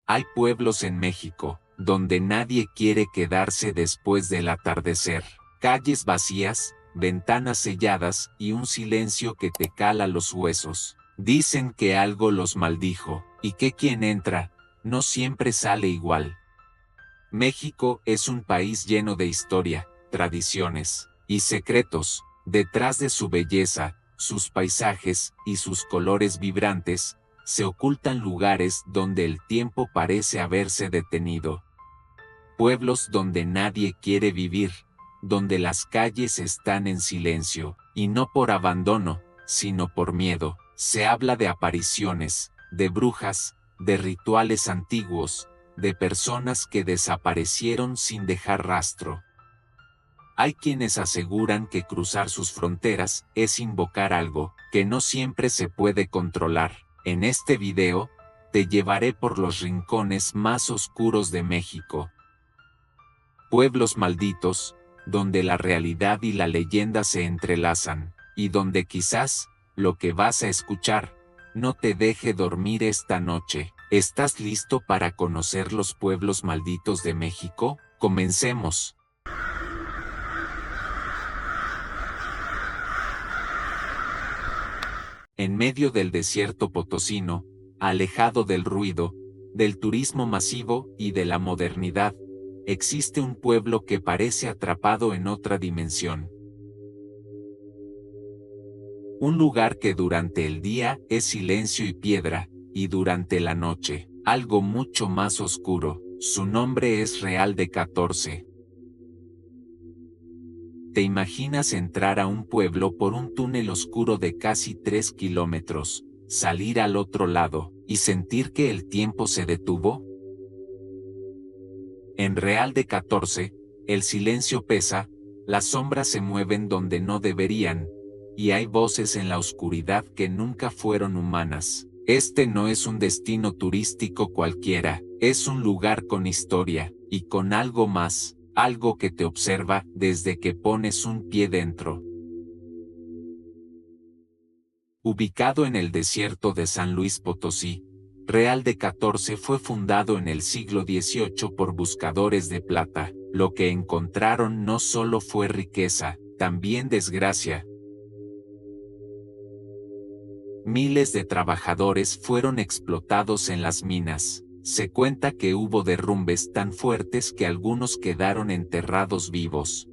Hay pueblos en México, donde nadie quiere quedarse después del atardecer. Calles vacías, ventanas selladas y un silencio que te cala los huesos. Dicen que algo los maldijo, y que quien entra, no siempre sale igual. México es un país lleno de historia, tradiciones y secretos. Detrás de su belleza, sus paisajes y sus colores vibrantes, se ocultan lugares donde el tiempo parece haberse detenido. Pueblos donde nadie quiere vivir, donde las calles están en silencio, y no por abandono, sino por miedo. Se habla de apariciones, de brujas, de rituales antiguos, de personas que desaparecieron sin dejar rastro. Hay quienes aseguran que cruzar sus fronteras es invocar algo que no siempre se puede controlar. En este video, te llevaré por los rincones más oscuros de México. Pueblos malditos, donde la realidad y la leyenda se entrelazan, y donde quizás, lo que vas a escuchar, no te deje dormir esta noche. ¿Estás listo para conocer los pueblos malditos de México? Comencemos. En medio del desierto potosino, alejado del ruido, del turismo masivo y de la modernidad, existe un pueblo que parece atrapado en otra dimensión. Un lugar que durante el día es silencio y piedra, y durante la noche, algo mucho más oscuro. Su nombre es Real de 14. ¿Te imaginas entrar a un pueblo por un túnel oscuro de casi 3 kilómetros, salir al otro lado, y sentir que el tiempo se detuvo? En Real de 14, el silencio pesa, las sombras se mueven donde no deberían, y hay voces en la oscuridad que nunca fueron humanas. Este no es un destino turístico cualquiera, es un lugar con historia, y con algo más. Algo que te observa desde que pones un pie dentro. Ubicado en el desierto de San Luis Potosí, Real de 14 fue fundado en el siglo XVIII por buscadores de plata. Lo que encontraron no solo fue riqueza, también desgracia. Miles de trabajadores fueron explotados en las minas. Se cuenta que hubo derrumbes tan fuertes que algunos quedaron enterrados vivos.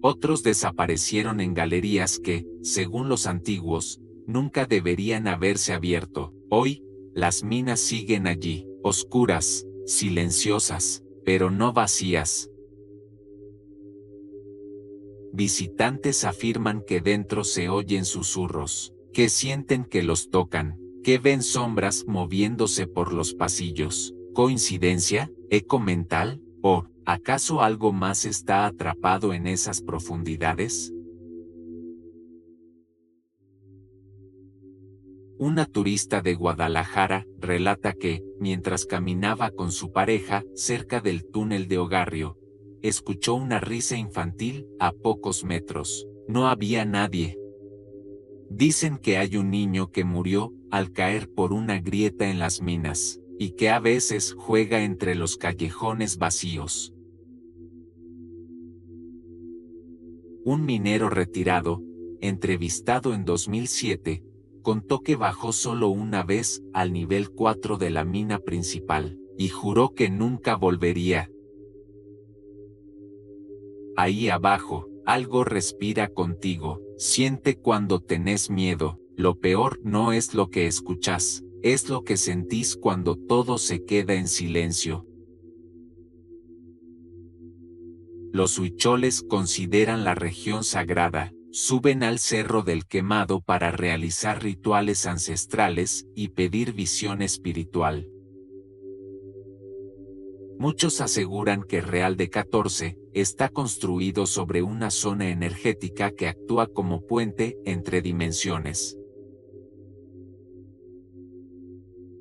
Otros desaparecieron en galerías que, según los antiguos, nunca deberían haberse abierto. Hoy, las minas siguen allí, oscuras, silenciosas, pero no vacías. Visitantes afirman que dentro se oyen susurros, que sienten que los tocan, que ven sombras moviéndose por los pasillos. ¿Coincidencia? ¿Eco mental? ¿O acaso algo más está atrapado en esas profundidades? Una turista de Guadalajara relata que, mientras caminaba con su pareja cerca del túnel de Ogarrio, escuchó una risa infantil a pocos metros. No había nadie. Dicen que hay un niño que murió al caer por una grieta en las minas, y que a veces juega entre los callejones vacíos. Un minero retirado, entrevistado en 2007, contó que bajó solo una vez al nivel 4 de la mina principal, y juró que nunca volvería. Ahí abajo, algo respira contigo, siente cuando tenés miedo. Lo peor no es lo que escuchás, es lo que sentís cuando todo se queda en silencio. Los huicholes consideran la región sagrada, suben al Cerro del Quemado para realizar rituales ancestrales y pedir visión espiritual. Muchos aseguran que Real de 14 está construido sobre una zona energética que actúa como puente entre dimensiones.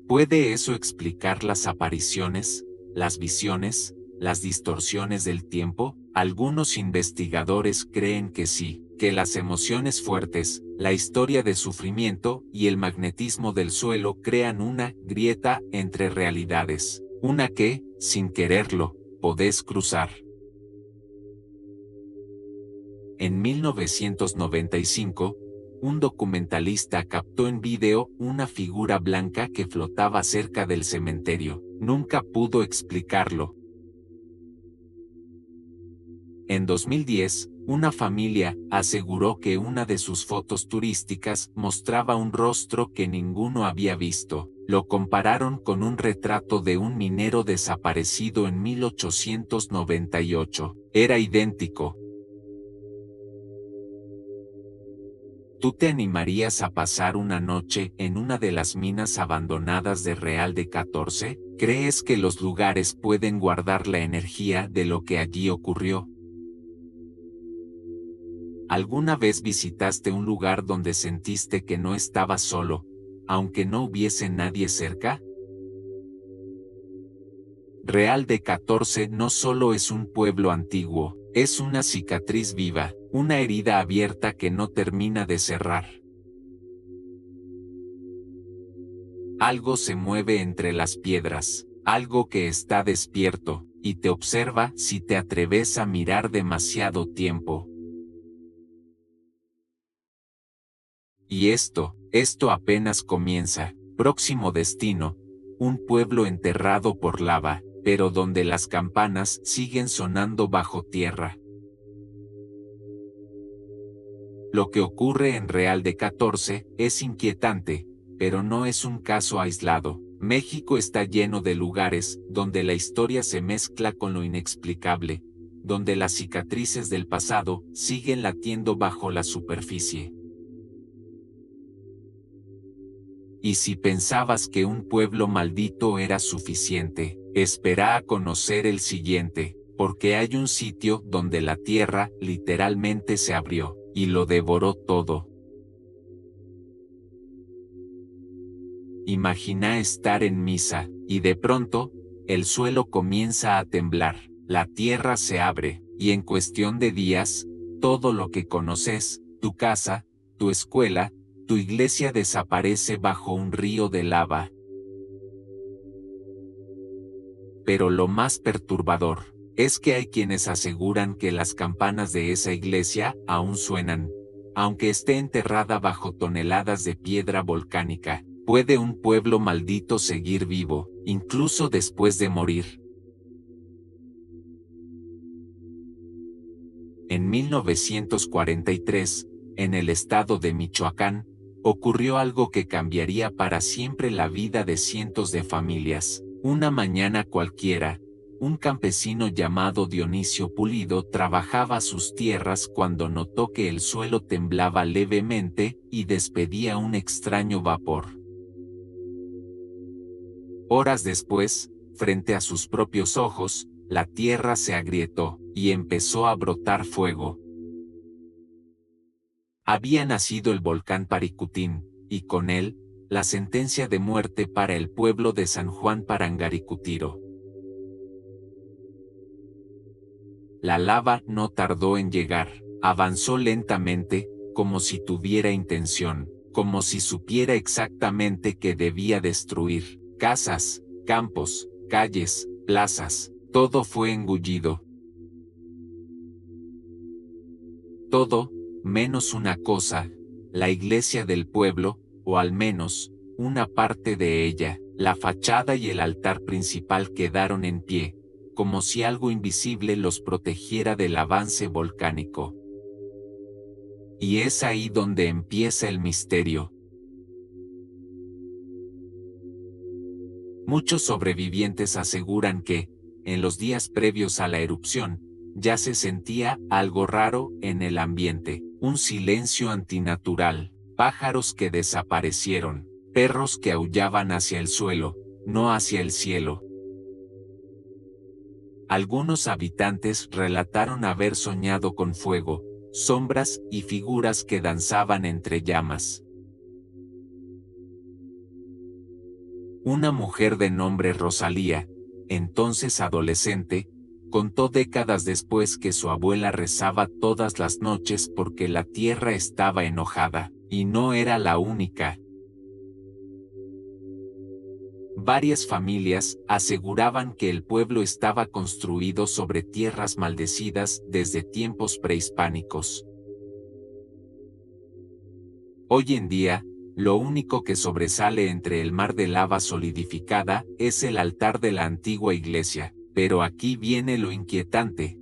¿Puede eso explicar las apariciones, las visiones, las distorsiones del tiempo? Algunos investigadores creen que sí, que las emociones fuertes, la historia de sufrimiento y el magnetismo del suelo crean una grieta entre realidades, una que, sin quererlo, podés cruzar. En 1995, un documentalista captó en video una figura blanca que flotaba cerca del cementerio. Nunca pudo explicarlo. En 2010, una familia aseguró que una de sus fotos turísticas mostraba un rostro que ninguno había visto. Lo compararon con un retrato de un minero desaparecido en 1898. Era idéntico. ¿Tú te animarías a pasar una noche en una de las minas abandonadas de Real de 14? ¿Crees que los lugares pueden guardar la energía de lo que allí ocurrió? ¿Alguna vez visitaste un lugar donde sentiste que no estabas solo, aunque no hubiese nadie cerca? Real de 14 no solo es un pueblo antiguo, es una cicatriz viva, una herida abierta que no termina de cerrar. Algo se mueve entre las piedras, algo que está despierto, y te observa si te atreves a mirar demasiado tiempo. Y esto apenas comienza. Próximo destino, un pueblo enterrado por lava, pero donde las campanas siguen sonando bajo tierra. Lo que ocurre en Real de 14 es inquietante, pero no es un caso aislado. México está lleno de lugares donde la historia se mezcla con lo inexplicable, donde las cicatrices del pasado siguen latiendo bajo la superficie. Y si pensabas que un pueblo maldito era suficiente, espera a conocer el siguiente, porque hay un sitio donde la tierra literalmente se abrió y lo devoró todo. Imagina estar en misa, y de pronto, el suelo comienza a temblar, la tierra se abre, y en cuestión de días, todo lo que conoces, tu casa, tu escuela, tu iglesia desaparece bajo un río de lava. Pero lo más perturbador es que hay quienes aseguran que las campanas de esa iglesia aún suenan. Aunque esté enterrada bajo toneladas de piedra volcánica, ¿puede un pueblo maldito seguir vivo, incluso después de morir? En 1943, en el estado de Michoacán, ocurrió algo que cambiaría para siempre la vida de cientos de familias. Una mañana cualquiera, un campesino llamado Dionisio Pulido trabajaba sus tierras cuando notó que el suelo temblaba levemente y despedía un extraño vapor. Horas después, frente a sus propios ojos, la tierra se agrietó y empezó a brotar fuego. Había nacido el volcán Paricutín, y con él, la sentencia de muerte para el pueblo de San Juan Parangaricutiro. La lava no tardó en llegar, avanzó lentamente, como si tuviera intención, como si supiera exactamente qué debía destruir. Casas, campos, calles, plazas, todo fue engullido. Todo, menos una cosa, la iglesia del pueblo, o al menos, una parte de ella. La fachada y el altar principal quedaron en pie, como si algo invisible los protegiera del avance volcánico. Y es ahí donde empieza el misterio. Muchos sobrevivientes aseguran que, en los días previos a la erupción, ya se sentía algo raro en el ambiente, un silencio antinatural, pájaros que desaparecieron, perros que aullaban hacia el suelo, no hacia el cielo. Algunos habitantes relataron haber soñado con fuego, sombras y figuras que danzaban entre llamas. Una mujer de nombre Rosalía, entonces adolescente, Contó décadas después que su abuela rezaba todas las noches porque la tierra estaba enojada, y no era la única. Varias familias aseguraban que el pueblo estaba construido sobre tierras maldecidas desde tiempos prehispánicos. Hoy en día, lo único que sobresale entre el mar de lava solidificada es el altar de la antigua iglesia, pero aquí viene lo inquietante.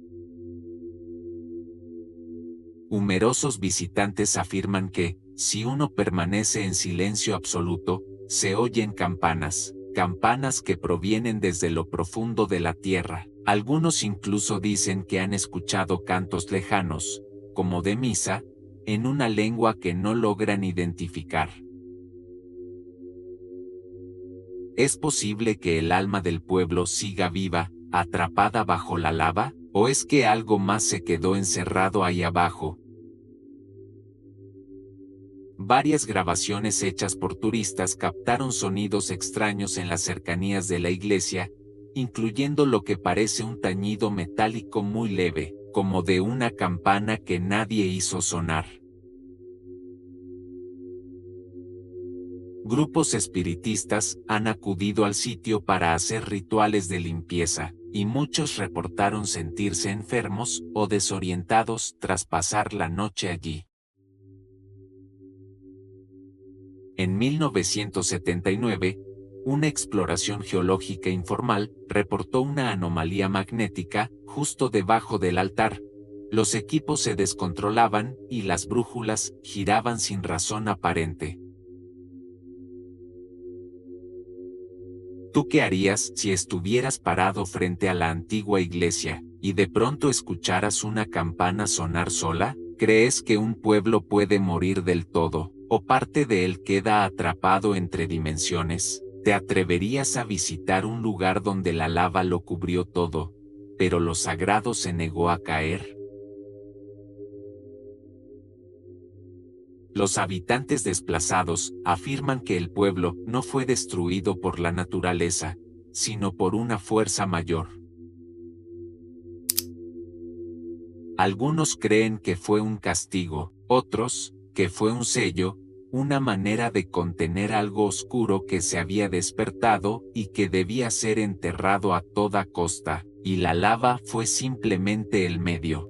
Numerosos visitantes afirman que, si uno permanece en silencio absoluto, se oyen campanas que provienen desde lo profundo de la tierra. Algunos incluso dicen que han escuchado cantos lejanos, como de misa, en una lengua que no logran identificar. ¿Es posible que el alma del pueblo siga viva, atrapada bajo la lava, o es que algo más se quedó encerrado ahí abajo? Varias grabaciones hechas por turistas captaron sonidos extraños en las cercanías de la iglesia, incluyendo lo que parece un tañido metálico muy leve, como de una campana que nadie hizo sonar. Grupos espiritistas han acudido al sitio para hacer rituales de limpieza, y muchos reportaron sentirse enfermos o desorientados tras pasar la noche allí. En 1979, una exploración geológica informal reportó una anomalía magnética justo debajo del altar. Los equipos se descontrolaban y las brújulas giraban sin razón aparente. ¿Tú qué harías si estuvieras parado frente a la antigua iglesia y de pronto escucharas una campana sonar sola? ¿Crees que un pueblo puede morir del todo, o parte de él queda atrapado entre dimensiones? ¿Te atreverías a visitar un lugar donde la lava lo cubrió todo, pero lo sagrado se negó a caer? Los habitantes desplazados afirman que el pueblo no fue destruido por la naturaleza, sino por una fuerza mayor. Algunos creen que fue un castigo, otros, que fue un sello, una manera de contener algo oscuro que se había despertado y que debía ser enterrado a toda costa, y la lava fue simplemente el medio.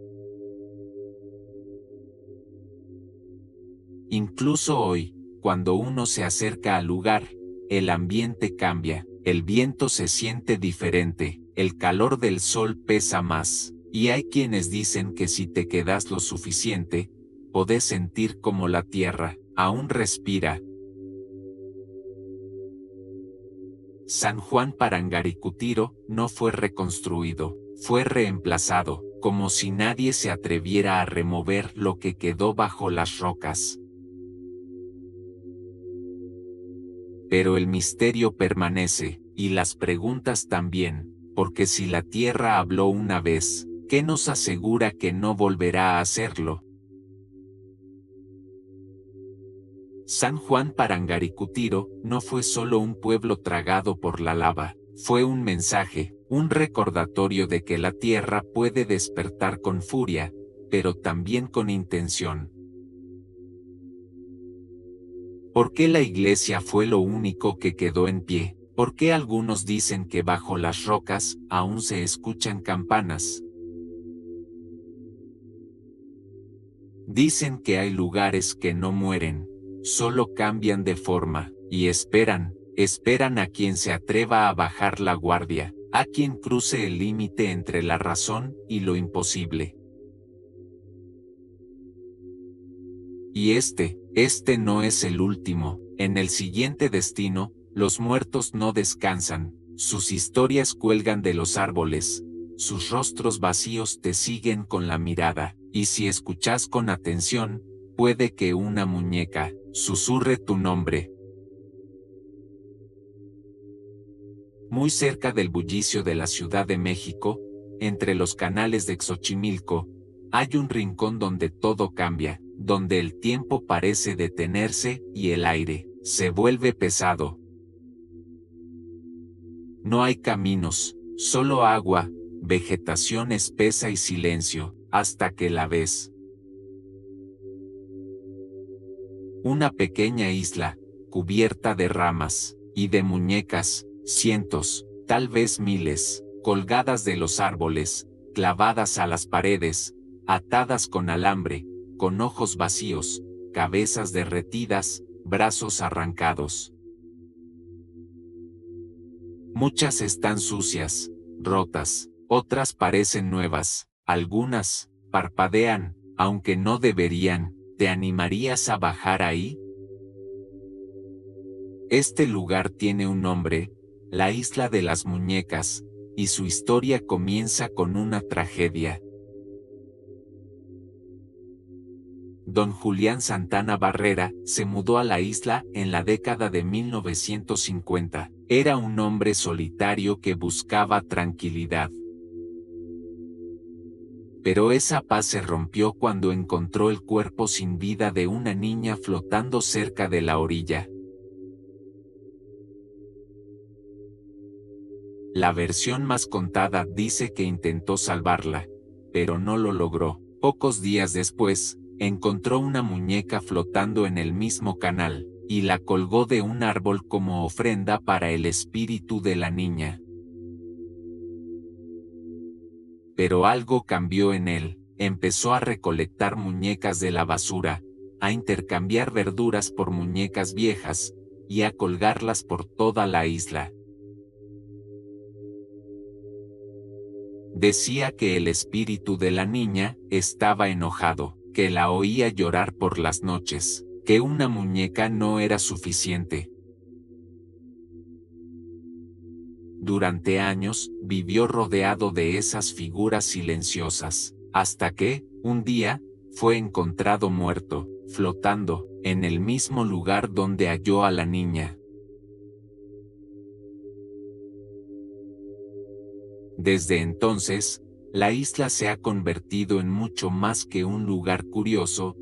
Incluso hoy, cuando uno se acerca al lugar, el ambiente cambia, el viento se siente diferente, el calor del sol pesa más, y hay quienes dicen que si te quedas lo suficiente, podés sentir como la tierra aún respira. San Juan Parangaricutiro no fue reconstruido, fue reemplazado, como si nadie se atreviera a remover lo que quedó bajo las rocas. Pero el misterio permanece, y las preguntas también, porque si la tierra habló una vez, ¿qué nos asegura que no volverá a hacerlo? San Juan Parangaricutiro no fue solo un pueblo tragado por la lava, fue un mensaje, un recordatorio de que la tierra puede despertar con furia, pero también con intención. ¿Por qué la iglesia fue lo único que quedó en pie? ¿Por qué algunos dicen que bajo las rocas aún se escuchan campanas? Dicen que hay lugares que no mueren, solo cambian de forma, y esperan a quien se atreva a bajar la guardia, a quien cruce el límite entre la razón y lo imposible. Y este no es el último. En el siguiente destino, los muertos no descansan, sus historias cuelgan de los árboles, sus rostros vacíos te siguen con la mirada, y si escuchas con atención, puede que una muñeca susurre tu nombre. Muy cerca del bullicio de la Ciudad de México, entre los canales de Xochimilco, hay un rincón donde todo cambia, donde el tiempo parece detenerse y el aire se vuelve pesado. No hay caminos, solo agua, vegetación espesa y silencio, hasta que la ves. Una pequeña isla, cubierta de ramas, y de muñecas, cientos, tal vez miles, colgadas de los árboles, clavadas a las paredes, atadas con alambre, con ojos vacíos, cabezas derretidas, brazos arrancados. Muchas están sucias, rotas, otras parecen nuevas, algunas parpadean, aunque no deberían. ¿Te animarías a bajar ahí? Este lugar tiene un nombre, la Isla de las Muñecas, y su historia comienza con una tragedia. Don Julián Santana Barrera se mudó a la isla en la década de 1950. Era un hombre solitario que buscaba tranquilidad. Pero esa paz se rompió cuando encontró el cuerpo sin vida de una niña flotando cerca de la orilla. La versión más contada dice que intentó salvarla, pero no lo logró. Pocos días después, encontró una muñeca flotando en el mismo canal, y la colgó de un árbol como ofrenda para el espíritu de la niña. Pero algo cambió en él, empezó a recolectar muñecas de la basura, a intercambiar verduras por muñecas viejas, y a colgarlas por toda la isla. Decía que el espíritu de la niña estaba enojado, que la oía llorar por las noches, que una muñeca no era suficiente. Durante años, vivió rodeado de esas figuras silenciosas, hasta que, un día, fue encontrado muerto, flotando, en el mismo lugar donde halló a la niña. Desde entonces, la isla se ha convertido en mucho más que un lugar curioso,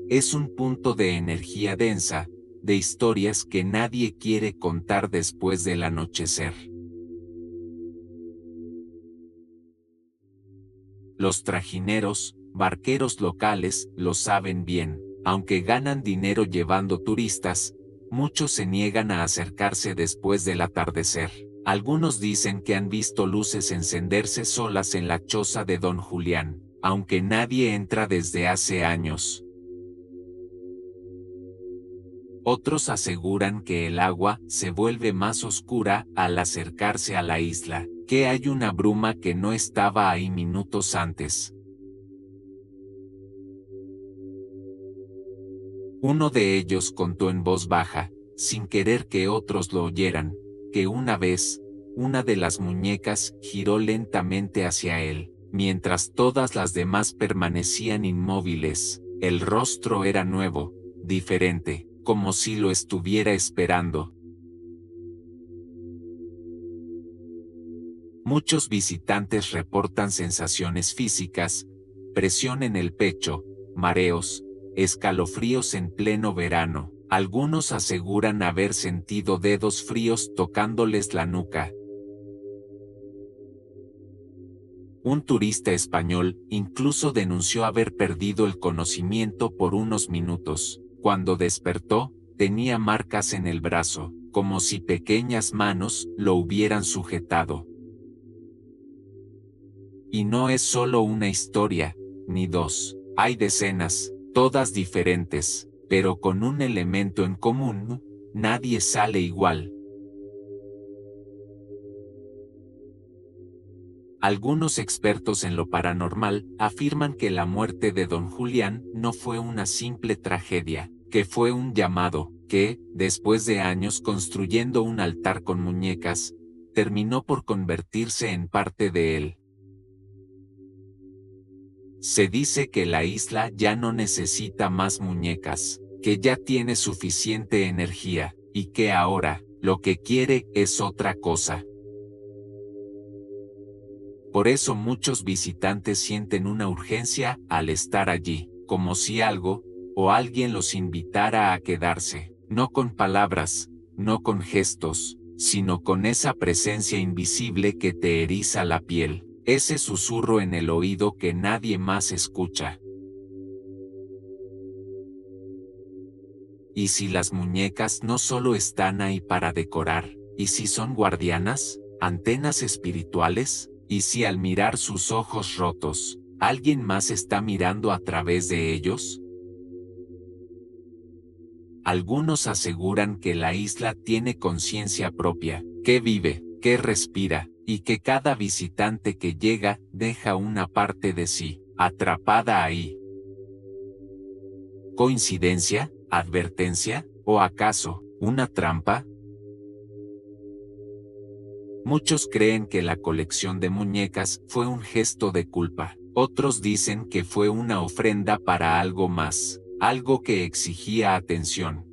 es un punto de energía densa, de historias que nadie quiere contar después del anochecer. Los trajineros, barqueros locales, lo saben bien, aunque ganan dinero llevando turistas, muchos se niegan a acercarse después del atardecer. Algunos dicen que han visto luces encenderse solas en la choza de Don Julián, aunque nadie entra desde hace años. Otros aseguran que el agua se vuelve más oscura al acercarse a la isla, que hay una bruma que no estaba ahí minutos antes. Uno de ellos contó en voz baja, sin querer que otros lo oyeran, que una vez, una de las muñecas giró lentamente hacia él, mientras todas las demás permanecían inmóviles. El rostro era nuevo, diferente, como si lo estuviera esperando. Muchos visitantes reportan sensaciones físicas, presión en el pecho, mareos, escalofríos en pleno verano. Algunos aseguran haber sentido dedos fríos tocándoles la nuca. Un turista español incluso denunció haber perdido el conocimiento por unos minutos. Cuando despertó, tenía marcas en el brazo, como si pequeñas manos lo hubieran sujetado. Y no es solo una historia, ni dos, hay decenas, todas diferentes, pero con un elemento en común: nadie sale igual. Algunos expertos en lo paranormal afirman que la muerte de Don Julián no fue una simple tragedia, que fue un llamado, que, después de años construyendo un altar con muñecas, terminó por convertirse en parte de él. Se dice que la isla ya no necesita más muñecas, que ya tiene suficiente energía, y que ahora, lo que quiere es otra cosa. Por eso muchos visitantes sienten una urgencia al estar allí, como si algo, o alguien los invitara a quedarse, no con palabras, no con gestos, sino con esa presencia invisible que te eriza la piel. ese susurro en el oído que nadie más escucha. ¿Y si las muñecas no solo están ahí para decorar? ¿Y si son guardianas, antenas espirituales? ¿Y si al mirar sus ojos rotos, alguien más está mirando a través de ellos? Algunos aseguran que la isla tiene conciencia propia, que vive, que respira, y que cada visitante que llega deja una parte de sí, atrapada ahí. ¿Coincidencia? ¿Advertencia? ¿O acaso, una trampa? Muchos creen que la colección de muñecas fue un gesto de culpa. Otros dicen que fue una ofrenda para algo más, algo que exigía atención.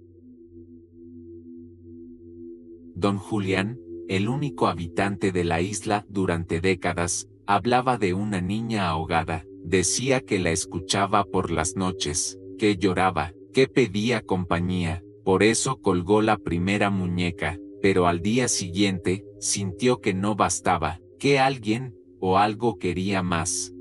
Don Julián, el único habitante de la isla durante décadas, hablaba de una niña ahogada. Decía que la escuchaba por las noches, que lloraba, que pedía compañía. Por eso colgó la primera muñeca, pero al día siguiente, sintió que no bastaba, que alguien o algo quería más.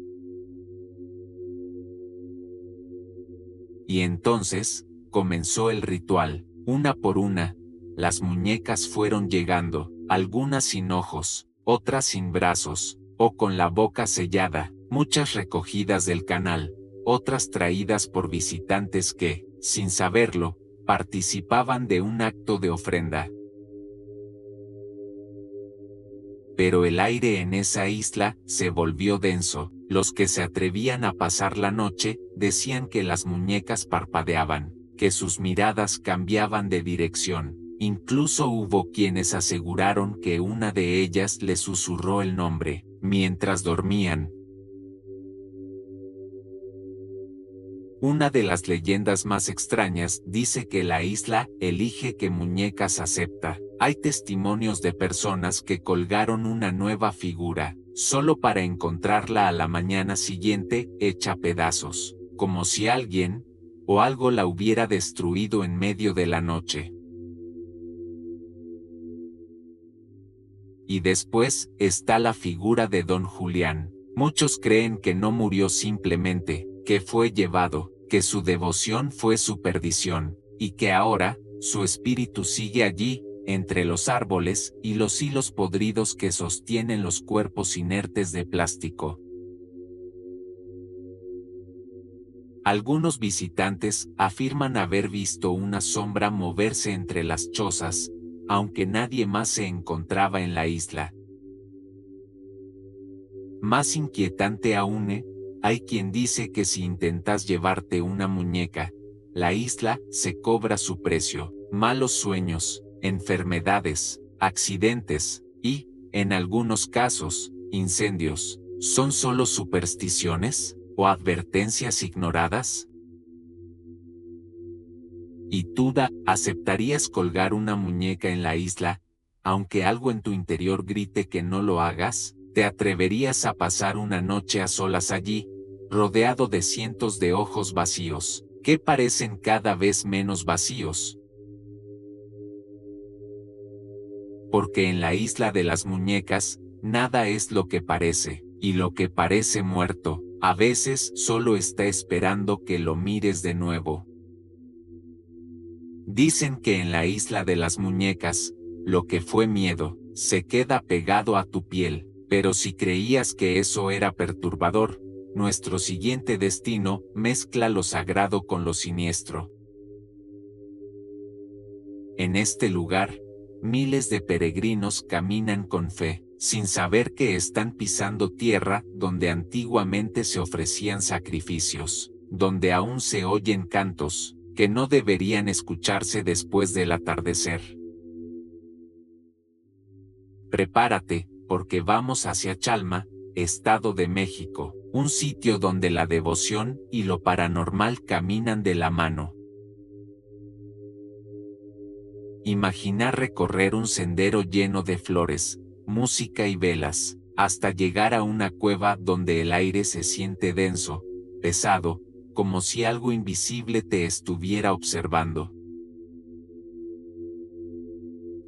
Y entonces, comenzó el ritual. Una por una, las muñecas fueron llegando, algunas sin ojos, otras sin brazos, o con la boca sellada, muchas recogidas del canal, otras traídas por visitantes que, sin saberlo, participaban de un acto de ofrenda. Pero el aire en esa isla se volvió denso. Los que se atrevían a pasar la noche decían que las muñecas parpadeaban, que sus miradas cambiaban de dirección. Incluso hubo quienes aseguraron que una de ellas le susurró el nombre, mientras dormían. Una de las leyendas más extrañas dice que la isla elige qué muñecas acepta. Hay testimonios de personas que colgaron una nueva figura, solo para encontrarla a la mañana siguiente hecha pedazos, como si alguien o algo la hubiera destruido en medio de la noche. Y después está la figura de Don Julián. Muchos creen que no murió simplemente, que fue llevado, que su devoción fue su perdición, y que ahora, su espíritu sigue allí, entre los árboles y los hilos podridos que sostienen los cuerpos inertes de plástico. Algunos visitantes afirman haber visto una sombra moverse entre las chozas, aunque nadie más se encontraba en la isla. Más inquietante aún, hay quien dice que si intentas llevarte una muñeca, la isla se cobra su precio. Malos sueños, enfermedades, accidentes y, en algunos casos, incendios. ¿Son solo supersticiones o advertencias ignoradas? ¿Y tú, aceptarías colgar una muñeca en la isla, aunque algo en tu interior grite que no lo hagas? ¿Te atreverías a pasar una noche a solas allí, rodeado de cientos de ojos vacíos, que parecen cada vez menos vacíos? Porque en la isla de las muñecas, nada es lo que parece, y lo que parece muerto, a veces solo está esperando que lo mires de nuevo. Dicen que en la isla de las muñecas, lo que fue miedo, se queda pegado a tu piel, pero si creías que eso era perturbador, nuestro siguiente destino mezcla lo sagrado con lo siniestro. En este lugar, miles de peregrinos caminan con fe, sin saber que están pisando tierra donde antiguamente se ofrecían sacrificios, donde aún se oyen cantos que no deberían escucharse después del atardecer. Prepárate, porque vamos hacia Chalma, Estado de México, un sitio donde la devoción y lo paranormal caminan de la mano. Imagina recorrer un sendero lleno de flores, música y velas, hasta llegar a una cueva donde el aire se siente denso, pesado, como si algo invisible te estuviera observando.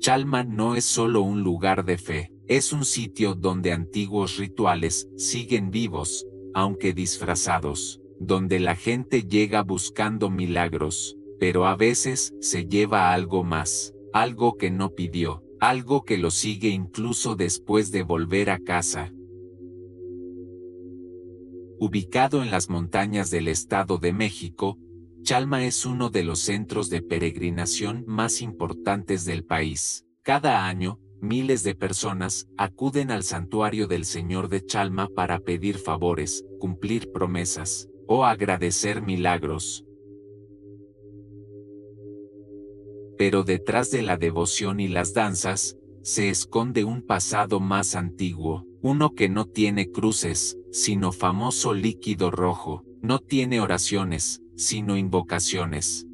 Chalma no es solo un lugar de fe, es un sitio donde antiguos rituales siguen vivos, aunque disfrazados, donde la gente llega buscando milagros, pero a veces se lleva algo más, algo que no pidió, algo que lo sigue incluso después de volver a casa. Ubicado en las montañas del Estado de México, Chalma es uno de los centros de peregrinación más importantes del país. Cada año, miles de personas acuden al santuario del Señor de Chalma para pedir favores, cumplir promesas o agradecer milagros. Pero detrás de la devoción y las danzas, se esconde un pasado más antiguo, uno que no tiene cruces, sino famoso líquido rojo, no tiene oraciones, sino invocaciones.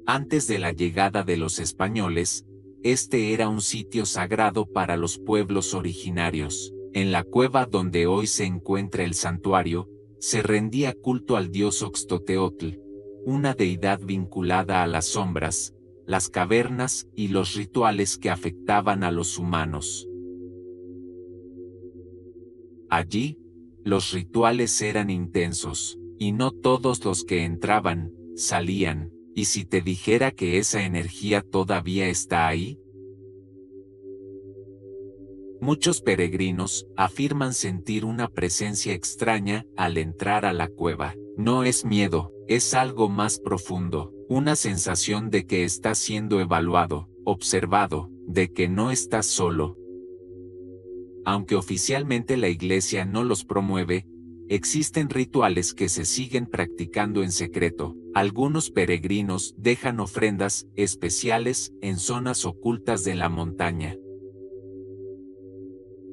Antes de la llegada de los españoles, este era un sitio sagrado para los pueblos originarios. En la cueva donde hoy se encuentra el santuario, se rendía culto al dios Oxtoteotl, una deidad vinculada a las sombras, las cavernas y los rituales que afectaban a los humanos. Allí, los rituales eran intensos, y no todos los que entraban, salían. ¿Y si te dijera que esa energía todavía está ahí? Muchos peregrinos afirman sentir una presencia extraña al entrar a la cueva. No es miedo, es algo más profundo, una sensación de que estás siendo evaluado, observado, de que no estás solo. Aunque oficialmente la Iglesia no los promueve, existen rituales que se siguen practicando en secreto. Algunos peregrinos dejan ofrendas especiales en zonas ocultas de la montaña.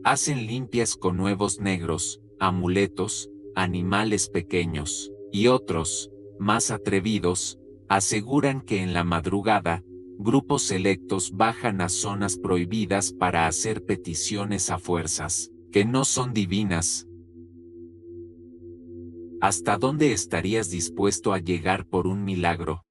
Hacen limpias con huevos negros, amuletos, animales pequeños, y otros, más atrevidos, aseguran que en la madrugada, grupos selectos bajan a zonas prohibidas para hacer peticiones a fuerzas, que no son divinas. ¿Hasta dónde estarías dispuesto a llegar por un milagro?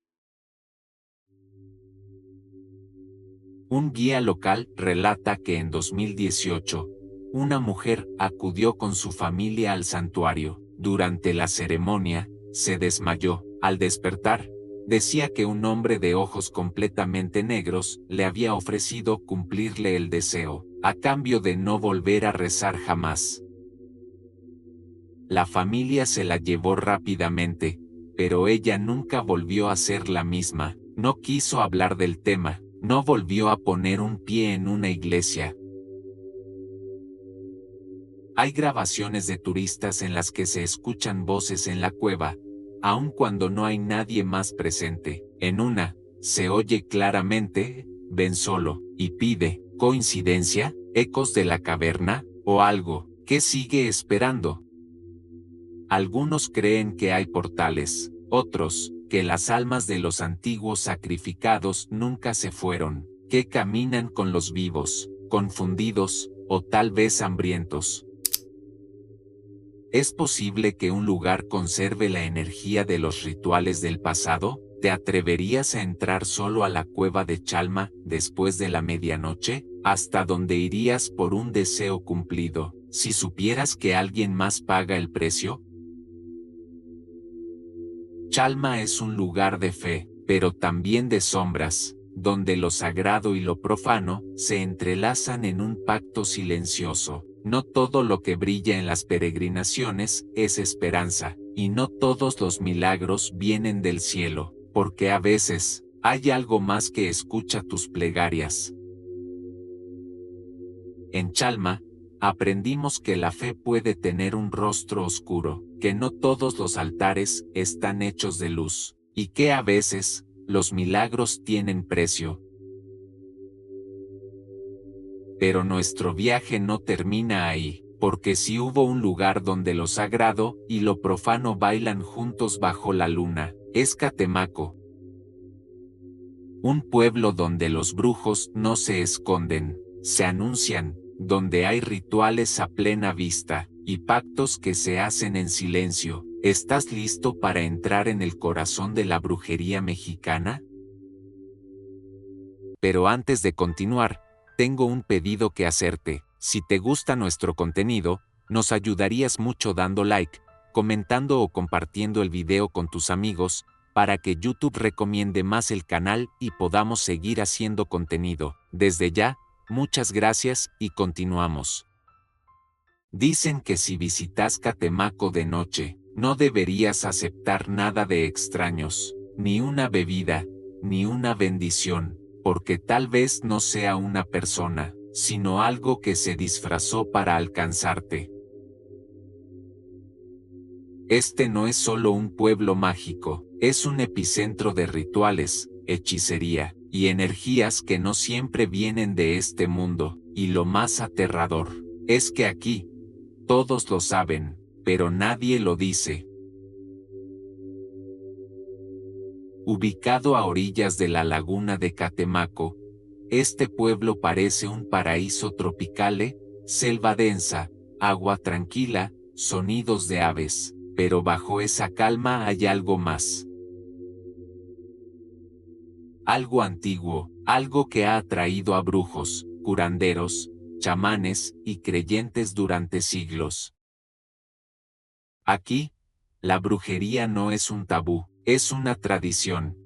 Un guía local relata que en 2018, una mujer acudió con su familia al santuario. Durante la ceremonia, se desmayó. Al despertar, decía que un hombre de ojos completamente negros le había ofrecido cumplirle el deseo, a cambio de no volver a rezar jamás. La familia se la llevó rápidamente, pero ella nunca volvió a ser la misma, no quiso hablar del tema, no volvió a poner un pie en una iglesia. Hay grabaciones de turistas en las que se escuchan voces en la cueva, aun cuando no hay nadie más presente. En una, se oye claramente, ven solo, y pide, ¿coincidencia? ¿Ecos de la caverna? ¿O algo? ¿Qué sigue esperando? Algunos creen que hay portales, otros, que las almas de los antiguos sacrificados nunca se fueron, que caminan con los vivos, confundidos, o tal vez hambrientos. ¿Es posible que un lugar conserve la energía de los rituales del pasado? ¿Te atreverías a entrar solo a la cueva de Chalma después de la medianoche? ¿Hasta dónde irías por un deseo cumplido, si supieras que alguien más paga el precio? Chalma es un lugar de fe, pero también de sombras, donde lo sagrado y lo profano se entrelazan en un pacto silencioso. No todo lo que brilla en las peregrinaciones es esperanza, y no todos los milagros vienen del cielo, porque a veces, hay algo más que escucha tus plegarias. En Chalma, aprendimos que la fe puede tener un rostro oscuro, que no todos los altares están hechos de luz, y que a veces, los milagros tienen precio. Pero nuestro viaje no termina ahí, porque si hubo un lugar donde lo sagrado y lo profano bailan juntos bajo la luna, es Catemaco. Un pueblo donde los brujos no se esconden, se anuncian, donde hay rituales a plena vista, y pactos que se hacen en silencio. ¿Estás listo para entrar en el corazón de la brujería mexicana? Pero antes de continuar, tengo un pedido que hacerte. Si te gusta nuestro contenido, nos ayudarías mucho dando like, comentando o compartiendo el video con tus amigos, para que YouTube recomiende más el canal y podamos seguir haciendo contenido. Desde ya, muchas gracias y continuamos. Dicen que si visitas Catemaco de noche, no deberías aceptar nada de extraños, ni una bebida, ni una bendición, porque tal vez no sea una persona, sino algo que se disfrazó para alcanzarte. Este no es solo un pueblo mágico, es un epicentro de rituales, hechicería, y energías que no siempre vienen de este mundo, y lo más aterrador, es que aquí, todos lo saben, pero nadie lo dice. Ubicado a orillas de la laguna de Catemaco, este pueblo parece un paraíso tropical, selva densa, agua tranquila, sonidos de aves, pero bajo esa calma hay algo más. Algo antiguo, algo que ha atraído a brujos, curanderos, chamanes y creyentes durante siglos. Aquí, la brujería no es un tabú, es una tradición.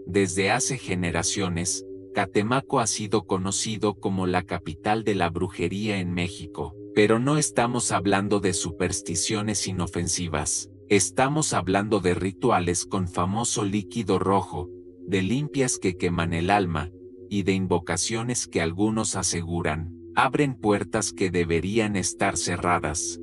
Desde hace generaciones, Catemaco ha sido conocido como la capital de la brujería en México, pero no estamos hablando de supersticiones inofensivas, estamos hablando de rituales con famoso líquido rojo, de limpias que queman el alma, y de invocaciones que algunos aseguran, abren puertas que deberían estar cerradas.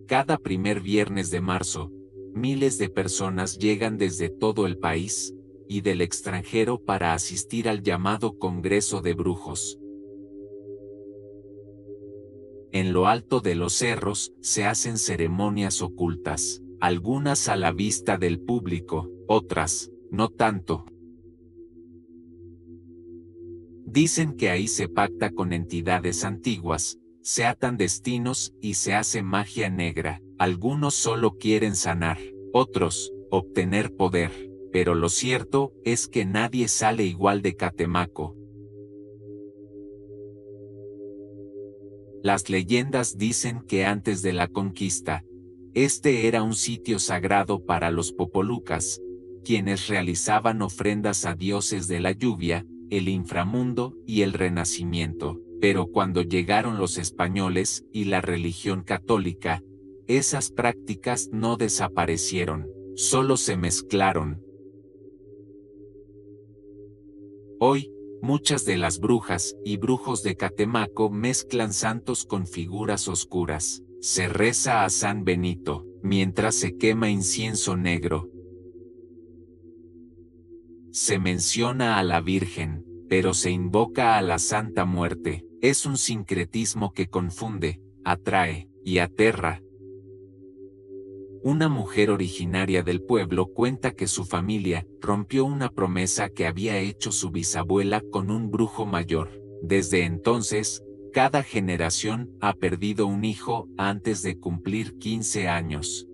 Cada primer viernes de marzo, miles de personas llegan desde todo el país y del extranjero para asistir al llamado Congreso de Brujos. En lo alto de los cerros se hacen ceremonias ocultas, algunas a la vista del público, otras, no tanto. Dicen que ahí se pacta con entidades antiguas, se atan destinos y se hace magia negra. Algunos solo quieren sanar, otros, obtener poder, pero lo cierto es que nadie sale igual de Catemaco. Las leyendas dicen que antes de la conquista, este era un sitio sagrado para los popolucas, quienes realizaban ofrendas a dioses de la lluvia, el inframundo y el renacimiento, pero cuando llegaron los españoles y la religión católica, esas prácticas no desaparecieron, solo se mezclaron. Hoy, muchas de las brujas y brujos de Catemaco mezclan santos con figuras oscuras. Se reza a San Benito, mientras se quema incienso negro. Se menciona a la Virgen, pero se invoca a la Santa Muerte. Es un sincretismo que confunde, atrae y aterra. Una mujer originaria del pueblo cuenta que su familia rompió una promesa que había hecho su bisabuela con un brujo mayor. Desde entonces, cada generación ha perdido un hijo antes de cumplir 15 años.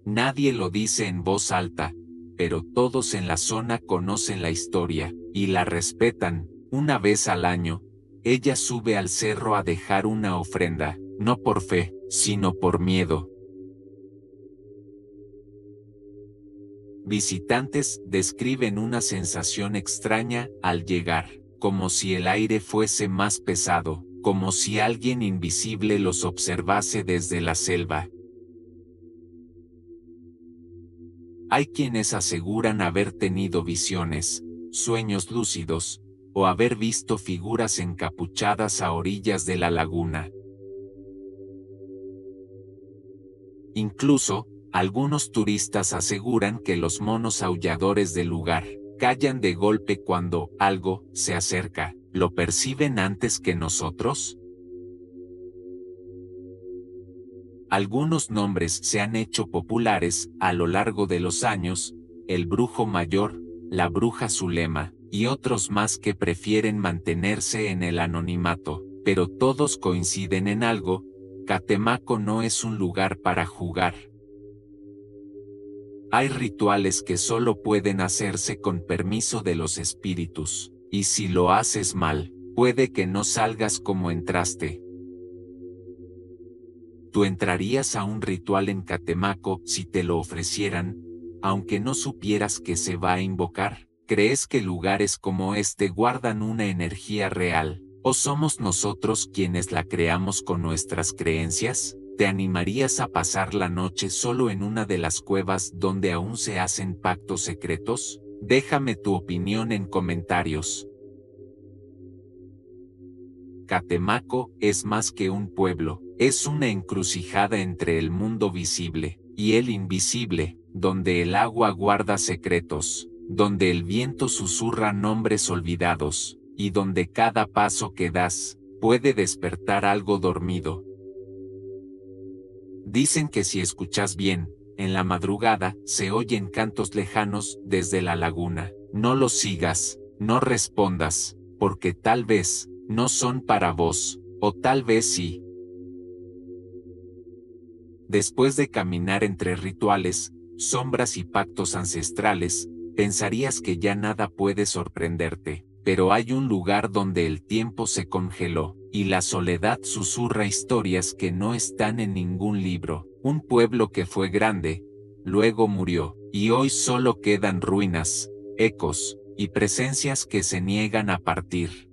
Nadie lo dice en voz alta, pero todos en la zona conocen la historia y la respetan. Una vez al año, ella sube al cerro a dejar una ofrenda, no por fe, sino por miedo. Visitantes describen una sensación extraña al llegar, como si el aire fuese más pesado, como si alguien invisible los observase desde la selva. Hay quienes aseguran haber tenido visiones, sueños lúcidos, o haber visto figuras encapuchadas a orillas de la laguna. Incluso, algunos turistas aseguran que los monos aulladores del lugar callan de golpe cuando algo se acerca. ¿Lo perciben antes que nosotros? Algunos nombres se han hecho populares a lo largo de los años: el brujo mayor, la bruja Zulema, y otros más que prefieren mantenerse en el anonimato, pero todos coinciden en algo: Catemaco no es un lugar para jugar. Hay rituales que solo pueden hacerse con permiso de los espíritus, y si lo haces mal, puede que no salgas como entraste. ¿Tú entrarías a un ritual en Catemaco si te lo ofrecieran, aunque no supieras que se va a invocar? ¿Crees que lugares como este guardan una energía real, o somos nosotros quienes la creamos con nuestras creencias? ¿Te animarías a pasar la noche solo en una de las cuevas donde aún se hacen pactos secretos? Déjame tu opinión en comentarios. Catemaco es más que un pueblo, es una encrucijada entre el mundo visible y el invisible, donde el agua guarda secretos, donde el viento susurra nombres olvidados, y donde cada paso que das puede despertar algo dormido. Dicen que si escuchas bien, en la madrugada se oyen cantos lejanos desde la laguna. No los sigas, no respondas, porque tal vez no son para vos, o tal vez sí. Después de caminar entre rituales, sombras y pactos ancestrales, pensarías que ya nada puede sorprenderte, pero hay un lugar donde el tiempo se congeló, y la soledad susurra historias que no están en ningún libro. Un pueblo que fue grande, luego murió, y hoy solo quedan ruinas, ecos, y presencias que se niegan a partir.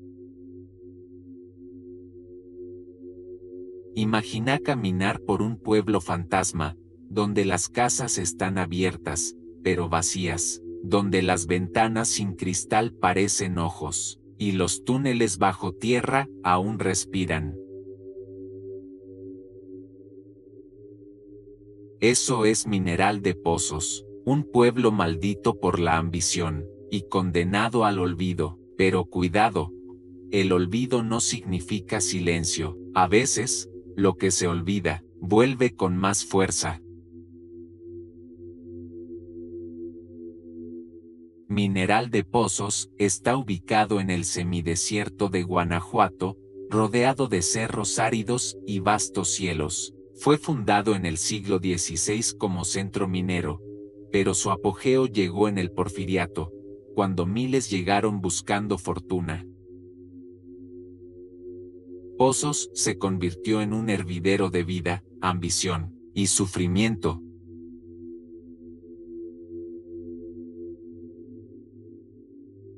Imagina caminar por un pueblo fantasma, donde las casas están abiertas, pero vacías, donde las ventanas sin cristal parecen ojos, y los túneles bajo tierra aún respiran. Eso es Mineral de Pozos, un pueblo maldito por la ambición, y condenado al olvido, pero cuidado, el olvido no significa silencio, a veces, lo que se olvida, vuelve con más fuerza. Mineral de Pozos está ubicado en el semidesierto de Guanajuato, rodeado de cerros áridos y vastos cielos. Fue fundado en el siglo XVI como centro minero, pero su apogeo llegó en el Porfiriato, cuando miles llegaron buscando fortuna. Pozos se convirtió en un hervidero de vida, ambición y sufrimiento.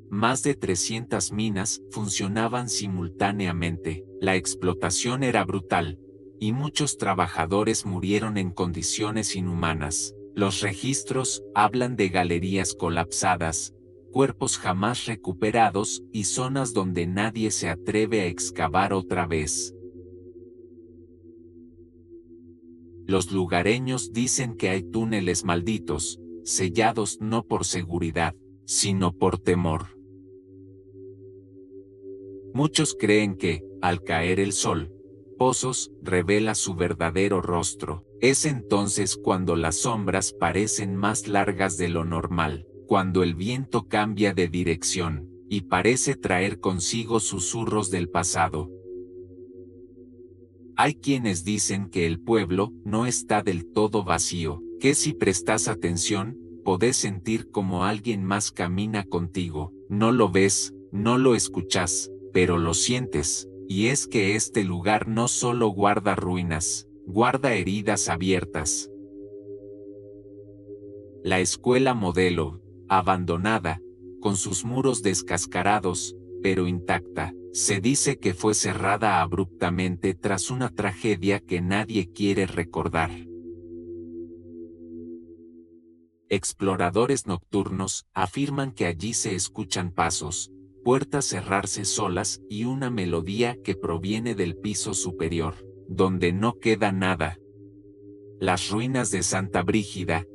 Más de 300 minas funcionaban simultáneamente, la explotación era brutal, y muchos trabajadores murieron en condiciones inhumanas. Los registros hablan de galerías colapsadas, cuerpos jamás recuperados y zonas donde nadie se atreve a excavar otra vez. Los lugareños dicen que hay túneles malditos, sellados no por seguridad, sino por temor. Muchos creen que, al caer el sol, Pozos revela su verdadero rostro. Es entonces cuando las sombras parecen más largas de lo normal, cuando el viento cambia de dirección, y parece traer consigo susurros del pasado. Hay quienes dicen que el pueblo no está del todo vacío, que si prestas atención, podés sentir como alguien más camina contigo. No lo ves, no lo escuchas, pero lo sientes, y es que este lugar no solo guarda ruinas, guarda heridas abiertas. La escuela modelo, abandonada, con sus muros descascarados, pero intacta, se dice que fue cerrada abruptamente tras una tragedia que nadie quiere recordar. Exploradores nocturnos afirman que allí se escuchan pasos, puertas cerrarse solas y una melodía que proviene del piso superior, donde no queda nada. Las ruinas de Santa Brígida,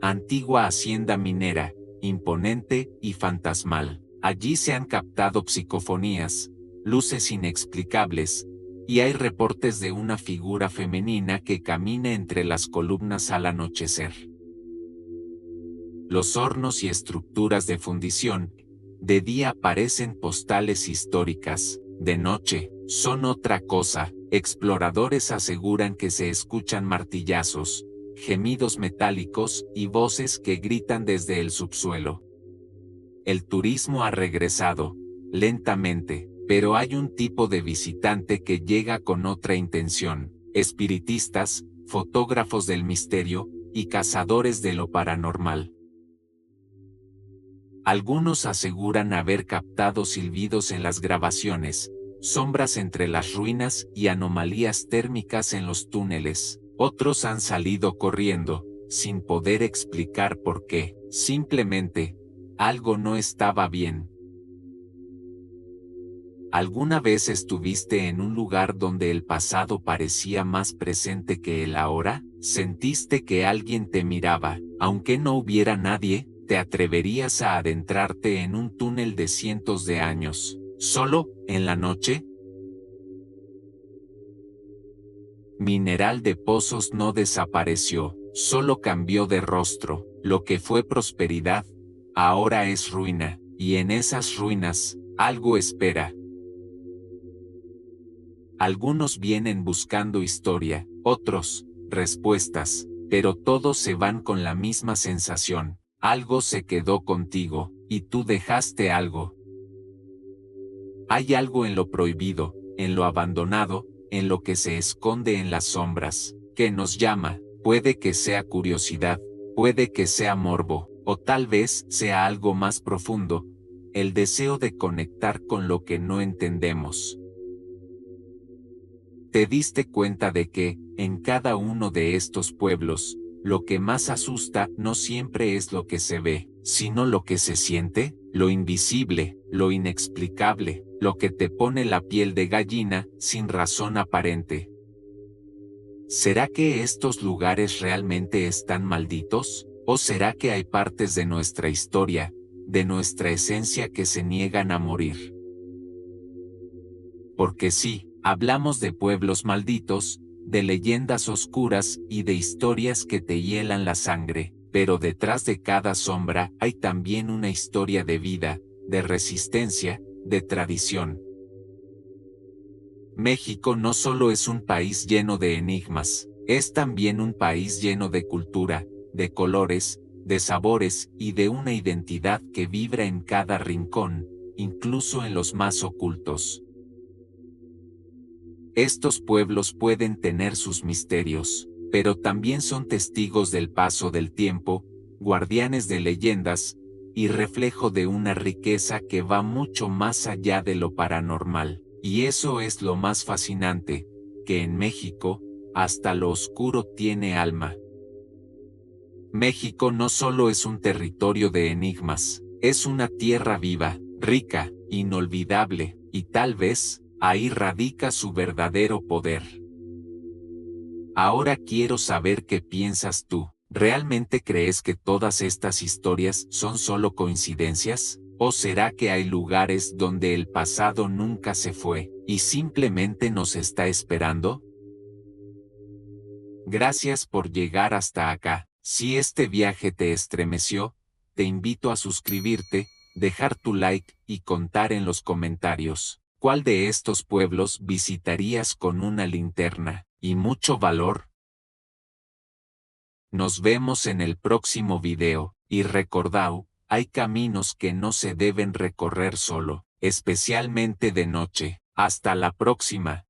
antigua hacienda minera, imponente y fantasmal. Allí se han captado psicofonías, luces inexplicables, y hay reportes de una figura femenina que camina entre las columnas al anochecer. Los hornos y estructuras de fundición, de día parecen postales históricas, de noche, son otra cosa. Exploradores aseguran que se escuchan martillazos, gemidos metálicos y voces que gritan desde el subsuelo. El turismo ha regresado, lentamente, pero hay un tipo de visitante que llega con otra intención: espiritistas, fotógrafos del misterio y cazadores de lo paranormal. Algunos aseguran haber captado silbidos en las grabaciones, sombras entre las ruinas y anomalías térmicas en los túneles. Otros han salido corriendo, sin poder explicar por qué. Simplemente, algo no estaba bien. ¿Alguna vez estuviste en un lugar donde el pasado parecía más presente que el ahora? ¿Sentiste que alguien te miraba, aunque no hubiera nadie? ¿Te atreverías a adentrarte en un túnel de cientos de años, solo, en la noche? Mineral de Pozos no desapareció, solo cambió de rostro. Lo que fue prosperidad, ahora es ruina, y en esas ruinas, algo espera. Algunos vienen buscando historia, otros, respuestas, pero todos se van con la misma sensación: algo se quedó contigo, y tú dejaste algo. Hay algo en lo prohibido, en lo abandonado, en lo que se esconde en las sombras, que nos llama. Puede que sea curiosidad, puede que sea morbo, o tal vez sea algo más profundo: el deseo de conectar con lo que no entendemos. ¿Te diste cuenta de que, en cada uno de estos pueblos, lo que más asusta no siempre es lo que se ve, sino lo que se siente? Lo invisible, lo inexplicable, lo que te pone la piel de gallina, sin razón aparente. ¿Será que estos lugares realmente están malditos? ¿O será que hay partes de nuestra historia, de nuestra esencia, que se niegan a morir? Porque sí, hablamos de pueblos malditos, de leyendas oscuras y de historias que te hielan la sangre, pero detrás de cada sombra hay también una historia de vida, de resistencia, de tradición. México no solo es un país lleno de enigmas, es también un país lleno de cultura, de colores, de sabores y de una identidad que vibra en cada rincón, incluso en los más ocultos. Estos pueblos pueden tener sus misterios, pero también son testigos del paso del tiempo, guardianes de leyendas, y reflejo de una riqueza que va mucho más allá de lo paranormal. Y eso es lo más fascinante, que en México, hasta lo oscuro tiene alma. México no solo es un territorio de enigmas, es una tierra viva, rica, inolvidable, y tal vez, ahí radica su verdadero poder. Ahora quiero saber qué piensas tú. ¿Realmente crees que todas estas historias son solo coincidencias? ¿O será que hay lugares donde el pasado nunca se fue, y simplemente nos está esperando? Gracias por llegar hasta acá. Si este viaje te estremeció, te invito a suscribirte, dejar tu like y contar en los comentarios ¿cuál de estos pueblos visitarías con una linterna y mucho valor? Nos vemos en el próximo video, y recordad, hay caminos que no se deben recorrer solo, especialmente de noche. Hasta la próxima.